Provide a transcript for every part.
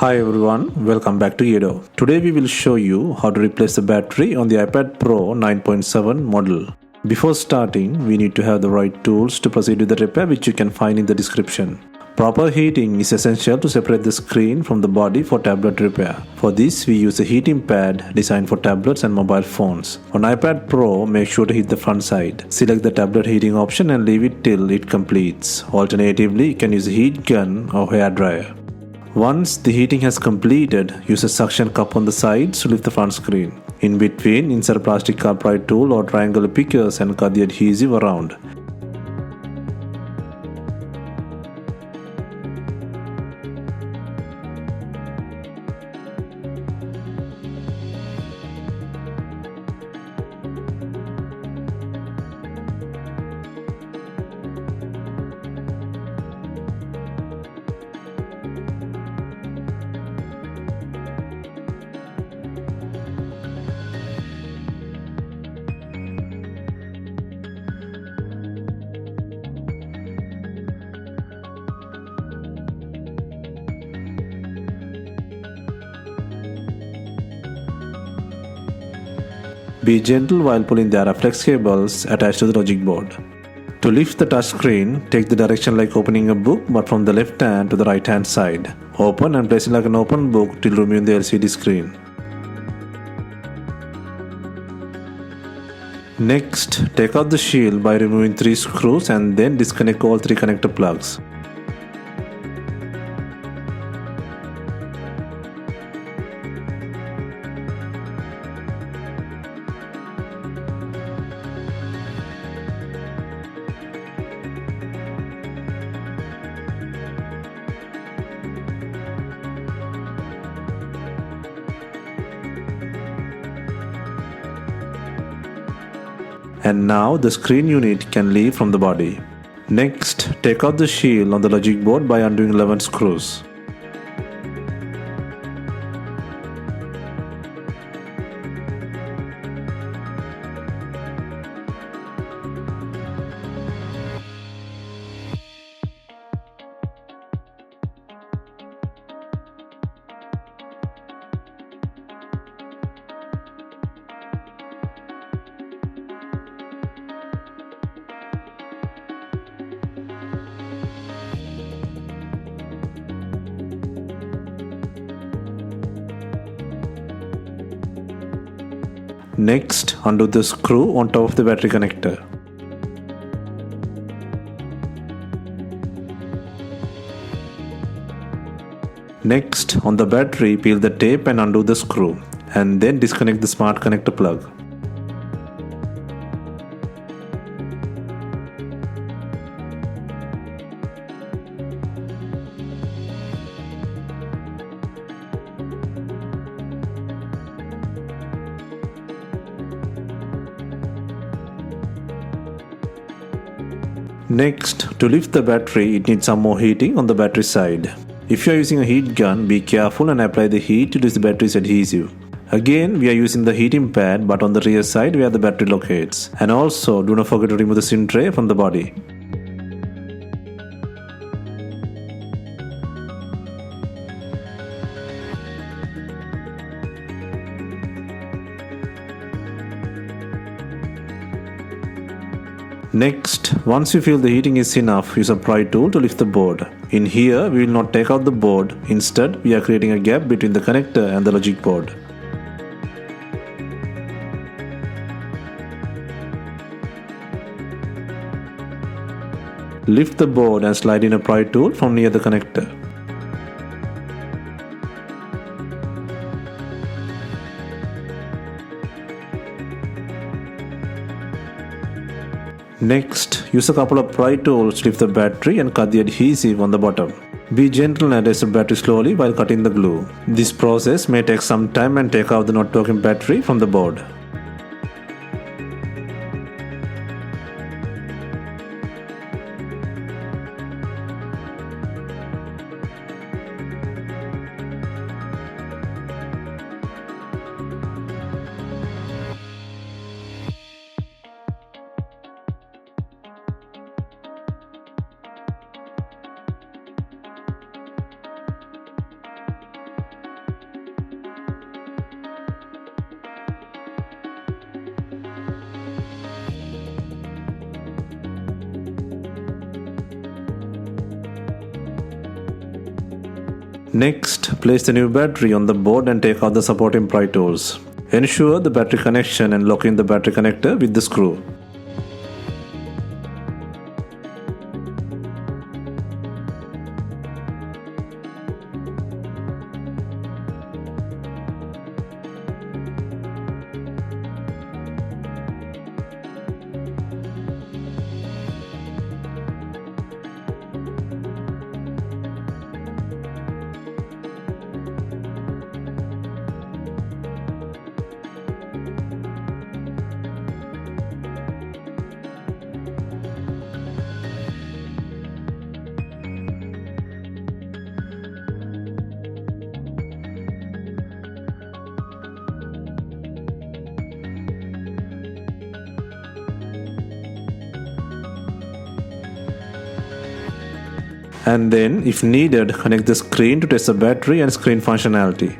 Hi everyone, welcome back to DYOR. Today we will show you how to replace the battery on the iPad Pro 9.7 model. Before starting, we need to have the right tools to proceed with the repair, which you can find in the description. Proper heating is essential to separate the screen from the body for tablet repair. For this, we use a heating pad designed for tablets and mobile phones. On iPad Pro, make sure to hit the front side. Select the tablet heating option and leave it till it completes. Alternatively, you can use a heat gun or hair dryer. Once the heating has completed, use a suction cup on the sides to lift the front screen. In between, insert a plastic upright tool or triangular pickers and cut the adhesive around. Be gentle while pulling the Araflex cables attached to the logic board. To lift the touchscreen, take the direction like opening a book but from the left hand to the right hand side. Open and place it like an open book till removing the LCD screen. Next, take out the shield by removing 3 screws and then disconnect all 3 connector plugs. And now the screen unit can leave from the body. Next, take out the shield on the logic board by undoing 11 screws. Next, undo the screw on top of the battery connector. Next, on the battery, peel the tape and undo the screw, and then disconnect the smart connector plug. Next, to lift the battery, it needs some more heating on the battery side. If you are using a heat gun, be careful and apply the heat to the battery's adhesive. Again, we are using the heating pad but on the rear side where the battery locates. And also, do not forget to remove the SIM tray from the body. Next, once you feel the heating is enough, use a pry tool to lift the board. In here, we will not take out the board. Instead, we are creating a gap between the connector and the logic board. Lift the board and slide in a pry tool from near the connector. Next, use a couple of pry tools to lift the battery and cut the adhesive on the bottom. Be gentle and adjust the battery slowly while cutting the glue. This process may take some time and take out the not working battery from the board. Next, place the new battery on the board and take out the supporting pry tools. Ensure the battery connection and lock in the battery connector with the screw. And then, if needed, connect the screen to test the battery and screen functionality.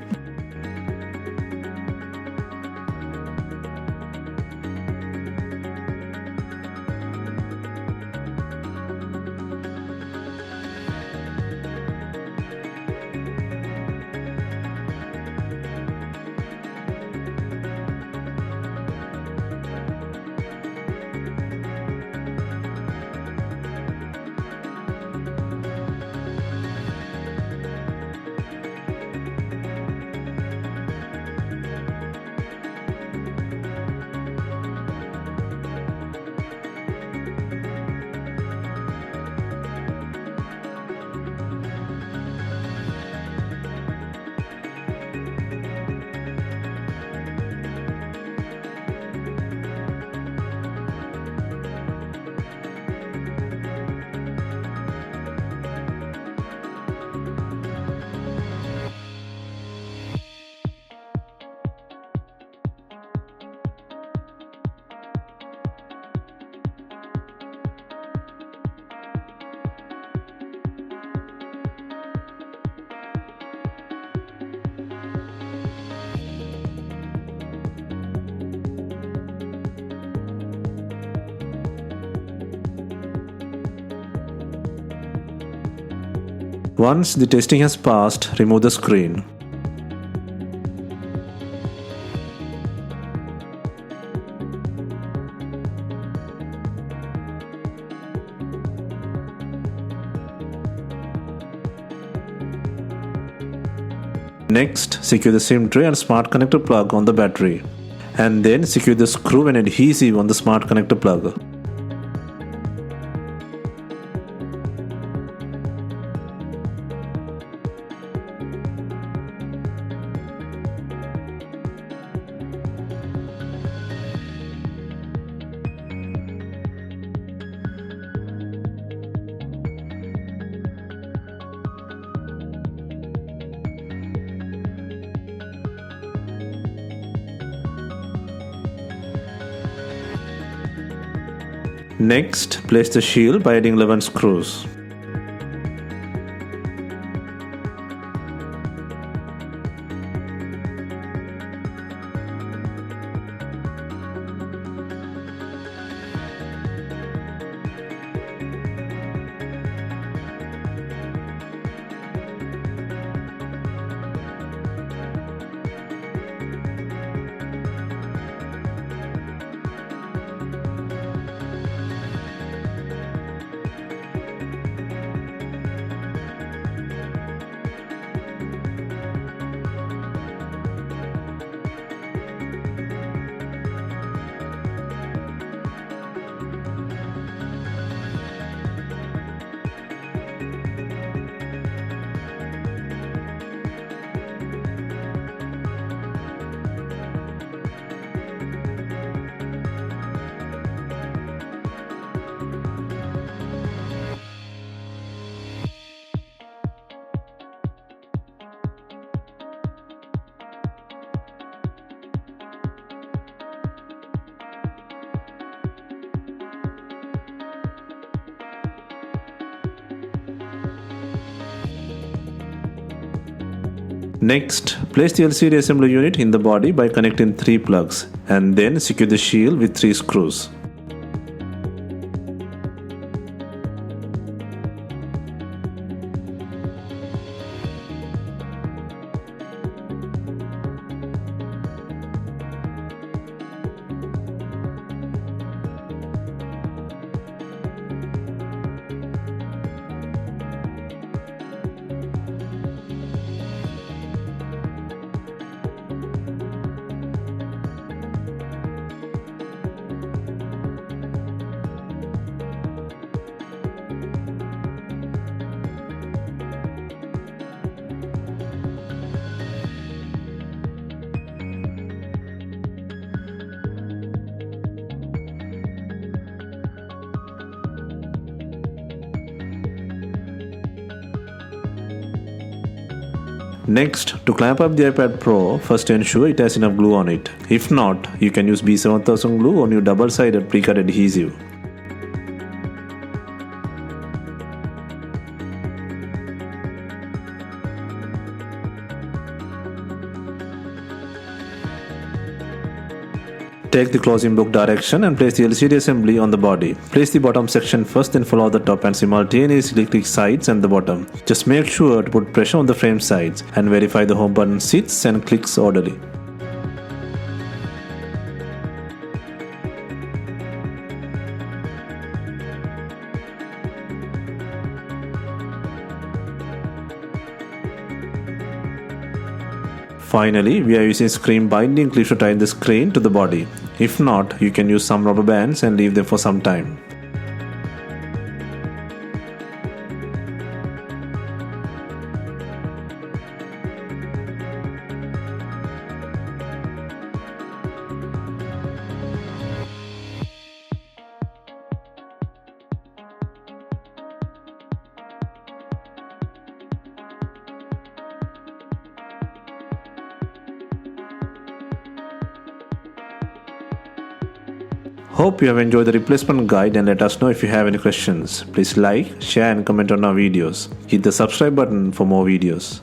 Once the testing has passed, remove the screen. Next, secure the SIM tray and smart connector plug on the battery. And then secure the screw and adhesive on the smart connector plug. Next, place the shield by adding 11 screws. Next, place the LCD assembly unit in the body by connecting 3 plugs and then secure the shield with 3 screws. Next, to clamp up the iPad Pro, first ensure it has enough glue on it. If not, you can use B7000 glue on your double-sided pre-cut adhesive. Take the closing book direction and place the LCD assembly on the body. Place the bottom section first, then follow the top and simultaneously click sides and the bottom. Just make sure to put pressure on the frame sides and verify the home button sits and clicks orderly. Finally, we are using screen binding clips to tie the screen to the body. If not, you can use some rubber bands and leave them for some time. Hope you have enjoyed the replacement guide and let us know if you have any questions. Please like, share and comment on our videos. Hit the subscribe button for more videos.